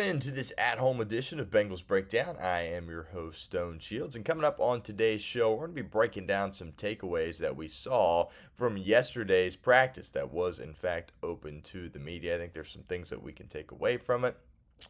Welcome into this at-home edition of Bengals Breakdown. I am your host, Stone Shields, and coming up on today's show, we're going to be breaking down some takeaways that we saw from yesterday's practice that was, in fact, open to the media. I think there's some things that we can take away from it.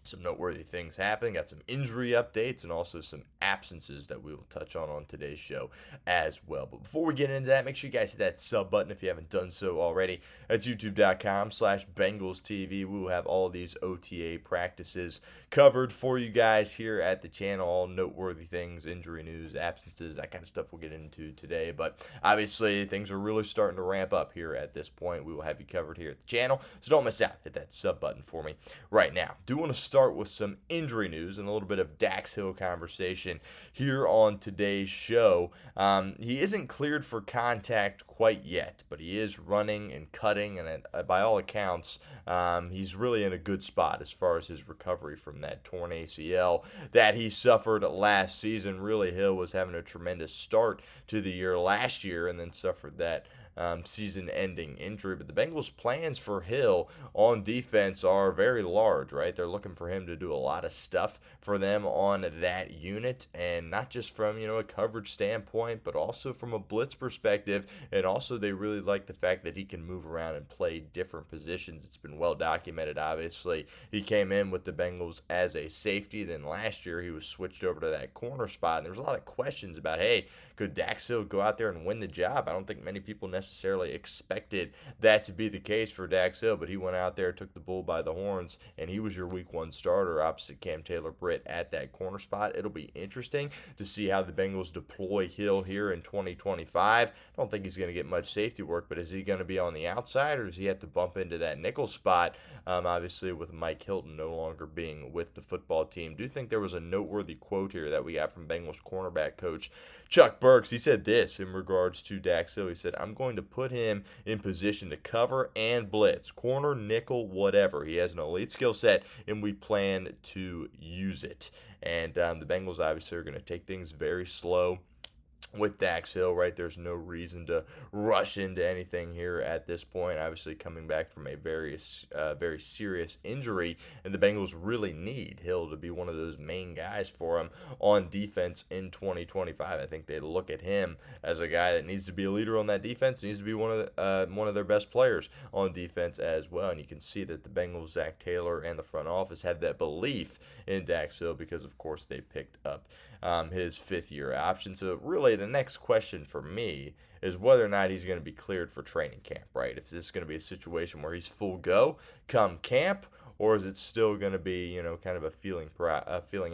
Some noteworthy things happening, got some injury updates, and also some absences that we will touch on today's show as well. But before we get into that, make sure you guys hit that sub button if you haven't done so already. That's youtube.com/BengalsTV. We will have all these OTA practices covered for you guys here at the channel. All noteworthy things, injury news, absences, that kind of stuff we'll get into today. But obviously, things are really starting to ramp up here at this point. We will have you covered here at the channel, so don't miss out. Hit that sub button for me right now. Do want to start with some injury news and a little bit of Dax Hill conversation here on today's show. He isn't cleared for contact quite yet, but he is running and cutting, and by all accounts, he's really in a good spot as far as his recovery from that torn ACL that he suffered last season. Really, Hill was having a tremendous start to the year last year and then suffered that season-ending injury. But the Bengals' plans for Hill on defense are very large, right? They're looking for him to do a lot of stuff for them on that unit, and not just from, a coverage standpoint, but also from a blitz perspective. And also, they really like the fact that he can move around and play different positions. It's been well documented, obviously. He came in with the Bengals as a safety. Then last year, he was switched over to that corner spot. And there was a lot of questions about, hey, could Dax Hill go out there and win the job? I don't think many people necessarily expected that to be the case for Dax Hill, but he went out there, took the bull by the horns, and he was your week one starter opposite Cam Taylor-Britt at that corner spot. It'll be interesting to see how the Bengals deploy Hill here in 2025. I don't think he's going to get much safety work, but is he going to be on the outside, or does he have to bump into that nickel spot? Obviously, with Mike Hilton no longer being with the football team. Do think there was a noteworthy quote here that we got from Bengals cornerback coach Chuck Burks. He said this in regards to Dax Hill. He said, "I'm going to put him in position to cover and blitz, corner, nickel, whatever. He has an elite skill set, and we plan to use it." And the Bengals obviously are going to take things very slow with Dax Hill, right? There's no reason to rush into anything here at this point. Obviously, coming back from a very serious injury, and the Bengals really need Hill to be one of those main guys for him on defense in 2025. I think they look at him as a guy that needs to be a leader on that defense, needs to be one of their best players on defense as well. And you can see that the Bengals, Zac Taylor, and the front office have that belief in Dax Hill because, of course, they picked up his fifth-year option. So really, the next question for me is whether or not he's going to be cleared for training camp, right? If this is going to be a situation where he's full go come camp, or is it still going to be, kind of a feeling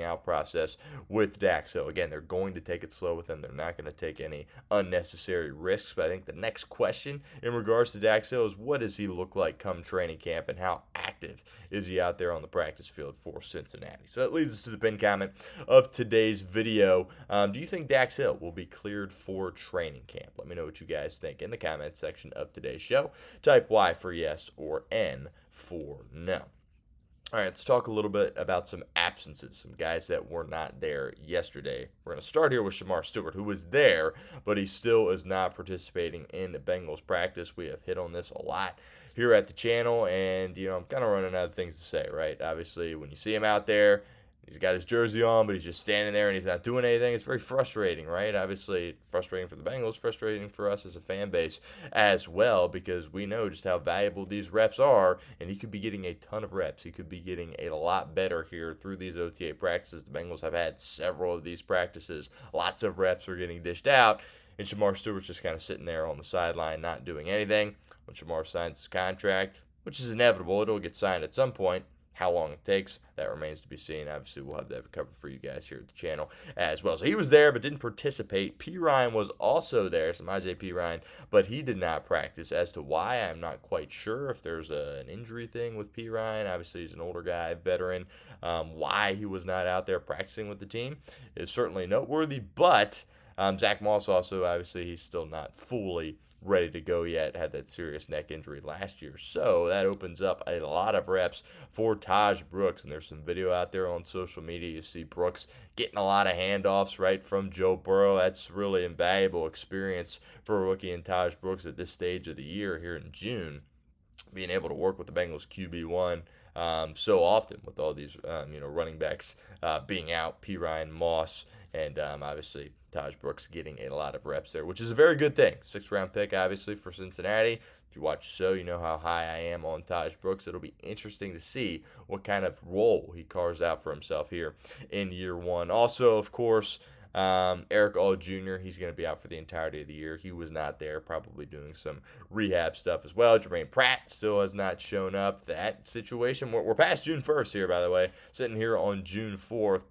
out process with Dax Hill? Again, they're going to take it slow with him. They're not going to take any unnecessary risks. But I think the next question in regards to Dax Hill is, what does he look like come training camp, and how active is he out there on the practice field for Cincinnati? So that leads us to the pinned comment of today's video. Do you think Dax Hill will be cleared for training camp? Let me know what you guys think in the comment section of today's show. Type Y for yes or N for no. All right, let's talk a little bit about some absences, some guys that were not there yesterday. We're going to start here with Shemar Stewart, who was there, but he still is not participating in the Bengals practice. We have hit on this a lot here at the channel, and, I'm kind of running out of things to say, right? Obviously, when you see him out there, he's got his jersey on, but he's just standing there and he's not doing anything. It's very frustrating, right? Obviously, frustrating for the Bengals, frustrating for us as a fan base as well, because we know just how valuable these reps are, and he could be getting a ton of reps. He could be getting a lot better here through these OTA practices. The Bengals have had several of these practices. Lots of reps are getting dished out, and Shemar Stewart's just kind of sitting there on the sideline not doing anything. When Shemar signs his contract, which is inevitable, it'll get signed at some point. How long it takes, that remains to be seen. Obviously, we'll have that covered for you guys here at the channel as well. So he was there but didn't participate. P. Ryan was also there, Samaje P. Ryan, but he did not practice. As to why, I'm not quite sure if there's an injury thing with P. Ryan. Obviously, he's an older guy, veteran. Why he was not out there practicing with the team is certainly noteworthy, but Zach Moss also, obviously, he's still not fully ready to go yet, had that serious neck injury last year. So that opens up a lot of reps for Taj Brooks, and there's some video out there on social media. You see Brooks getting a lot of handoffs right from Joe Burrow. That's really invaluable experience for a rookie in Taj Brooks at this stage of the year here in June. Being able to work with the Bengals QB1 so often with all these running backs being out, P. Ryan, Moss, and obviously Taj Brooks getting a lot of reps there, which is a very good thing. 6th-round pick, obviously, for Cincinnati. If you watch the show, you know how high I am on Taj Brooks. It'll be interesting to see what kind of role he carves out for himself here in year one. Also, of course, Eric All Jr., he's going to be out for the entirety of the year. He was not there, probably doing some rehab stuff as well. Jermaine Pratt still has not shown up. That situation, we're past June 1st here, by the way. Sitting here on June 4th,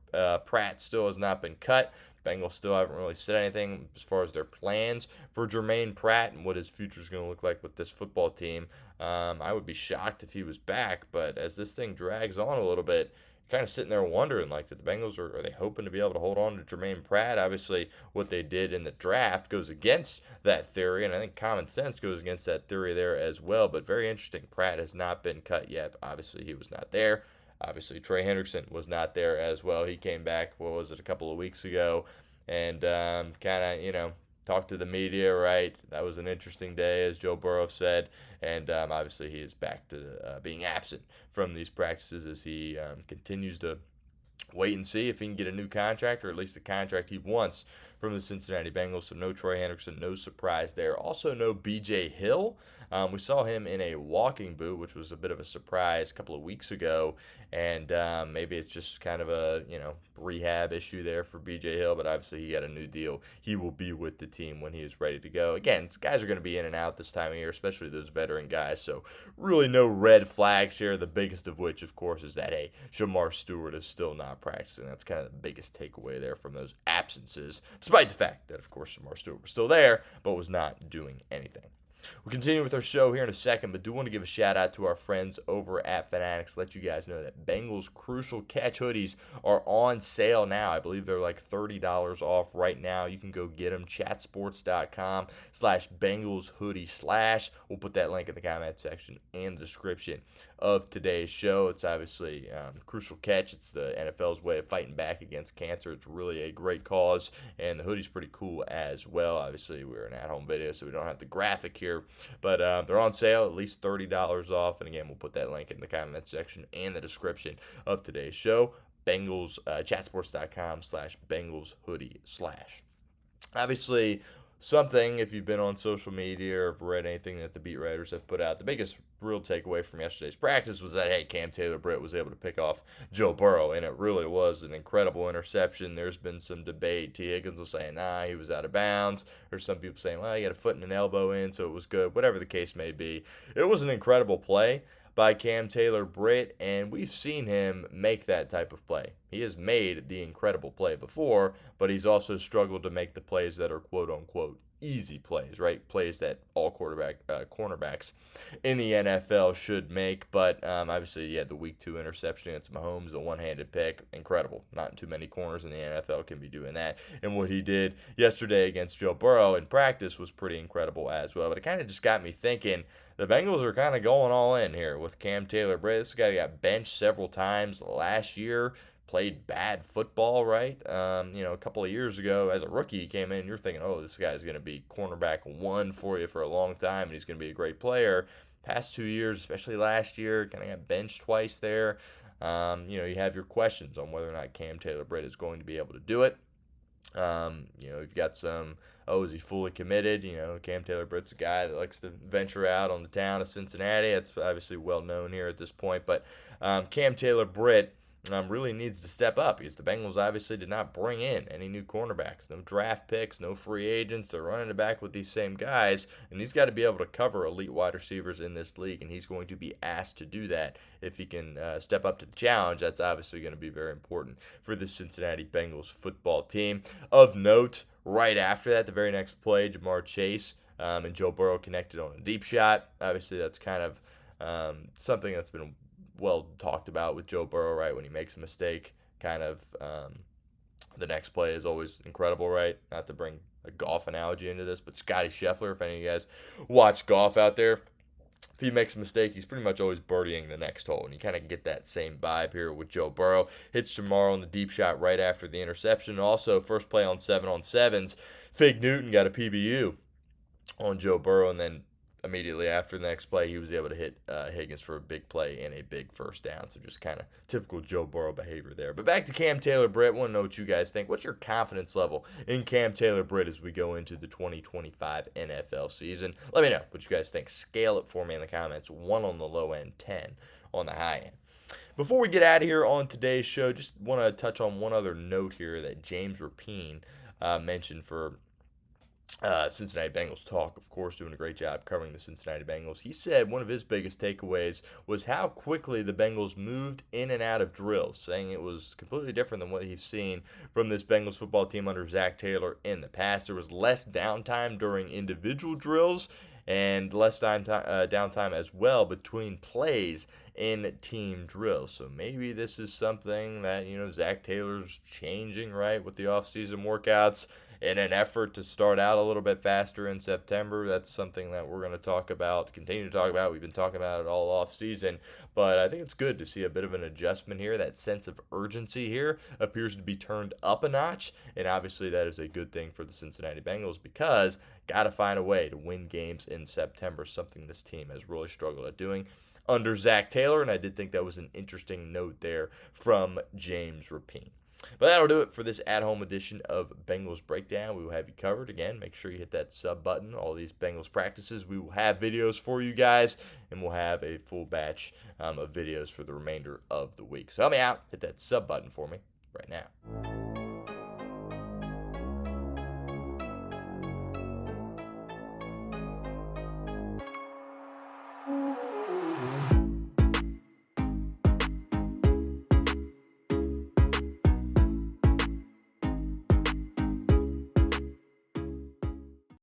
Pratt still has not been cut. Bengals still haven't really said anything as far as their plans for Jermaine Pratt and what his future is going to look like with this football team. I would be shocked if he was back, but as this thing drags on a little bit, kind of sitting there wondering, like, did the Bengals, are they hoping to be able to hold on to Jermaine Pratt? Obviously, what they did in the draft goes against that theory, and I think common sense goes against that theory there as well. But very interesting. Pratt has not been cut yet. Obviously, he was not there. Obviously, Trey Hendrickson was not there as well. He came back, what was it, a couple of weeks ago, and kind of, talked to the media, right? That was an interesting day, as Joe Burrow said, and obviously he is back to being absent from these practices as he continues to wait and see if he can get a new contract, or at least the contract he wants from the Cincinnati Bengals. So no Trey Hendrickson, no surprise there. Also no B.J. Hill. We saw him in a walking boot, which was a bit of a surprise a couple of weeks ago, and maybe it's just kind of a rehab issue there for B.J. Hill, but obviously he got a new deal. He will be with the team when he is ready to go. Again, guys are going to be in and out this time of year, especially those veteran guys, so really no red flags here, the biggest of which, of course, is that, hey, Shemar Stewart is still not practicing. That's kind of the biggest takeaway there from those absences, despite the fact that, of course, Shemar Stewart was still there, but was not doing anything. We'll continue with our show here in a second, but do want to give a shout out to our friends over at Fanatics. Let you guys know that Bengals Crucial Catch hoodies are on sale now. I believe they're like $30 off right now. You can go get them. Chatsports.com/Bengals hoodie /. We'll put that link in the comment section and the description of today's show. It's obviously Crucial Catch. It's the NFL's way of fighting back against cancer. It's really a great cause, and the hoodie's pretty cool as well. Obviously, we're an at-home video, so we don't have the graphic here. But they're on sale, at least $30 off. And again, we'll put that link in the comment section and the description of today's show. Bengals, chatsports.com/Bengals hoodie /. Obviously, something, if you've been on social media or have read anything that the beat writers have put out, the biggest real takeaway from yesterday's practice was that, hey, Cam Taylor-Britt was able to pick off Joe Burrow, and it really was an incredible interception. There's been some debate. T. Higgins was saying, nah, he was out of bounds, or some people saying, well, he got a foot and an elbow in, so it was good. Whatever the case may be, it was an incredible play by Cam Taylor-Britt, and we've seen him make that type of play. He has made the incredible play before, but he's also struggled to make the plays that are quote-unquote easy plays, right? Plays that all cornerbacks in the NFL should make. But obviously, yeah, the Week 2 interception against Mahomes, the one-handed pick, incredible. Not too many corners in the NFL can be doing that. And what he did yesterday against Joe Burrow in practice was pretty incredible as well. But it kind of just got me thinking, the Bengals are kind of going all in here with Cam Taylor-Britt. This guy got benched several times last year. Played bad football, right? A couple of years ago, as a rookie, he came in, you're thinking, oh, this guy's going to be cornerback 1 for you for a long time, and he's going to be a great player. Past 2 years, especially last year, kind of got benched twice there. You have your questions on whether or not Cam Taylor-Britt is going to be able to do it. You've got some, is he fully committed? Cam Taylor-Britt's a guy that likes to venture out on the town of Cincinnati. That's obviously well known here at this point. But Cam Taylor-Britt really needs to step up because the Bengals obviously did not bring in any new cornerbacks, no draft picks, no free agents. They're running it back with these same guys, and he's got to be able to cover elite wide receivers in this league, and he's going to be asked to do that. If he can step up to the challenge, that's obviously going to be very important for the Cincinnati Bengals football team. Of note, right after that, the very next play, Jamar Chase and Joe Burrow connected on a deep shot. Obviously, that's kind of something that's been well talked about with Joe Burrow, right? When he makes a mistake, kind of the next play is always incredible, right? Not to bring a golf analogy into this, but Scotty Scheffler, if any of you guys watch golf out there, if he makes a mistake, he's pretty much always birdieing the next hole, and you kind of get that same vibe here with Joe Burrow. Hits Jamar on the deep shot right after the interception. Also, first play on 7-on-7s, Fig Newton got a PBU on Joe Burrow, and then immediately after the next play, he was able to hit Higgins for a big play and a big first down. So just kind of typical Joe Burrow behavior there. But back to Cam Taylor-Britt. Want to know what you guys think. What's your confidence level in Cam Taylor-Britt as we go into the 2025 NFL season? Let me know what you guys think. Scale it for me in the comments. 1 on the low end, 10 on the high end. Before we get out of here on today's show, just want to touch on one other note here that James Rapien mentioned for Cincinnati Bengals Talk, of course, doing a great job covering the Cincinnati Bengals. He said one of his biggest takeaways was how quickly the Bengals moved in and out of drills, saying it was completely different than what he's seen from this Bengals football team under Zac Taylor in the past. There was less downtime during individual drills and less downtime as well between plays in team drills. So maybe this is something that, Zac Taylor's changing, right, with the offseason workouts in an effort to start out a little bit faster in September. That's something that we're going to talk about, continue to talk about. We've been talking about it all off season, but I think it's good to see a bit of an adjustment here. That sense of urgency here appears to be turned up a notch, and obviously that is a good thing for the Cincinnati Bengals because got to find a way to win games in September, something this team has really struggled at doing under Zac Taylor, and I did think that was an interesting note there from James Rapien. But that'll do it for this at-home edition of Bengals Breakdown. We will have you covered. Again, make sure you hit that sub button. All these Bengals practices, we will have videos for you guys, and we'll have a full batch of videos for the remainder of the week. So help me out. Hit that sub button for me right now.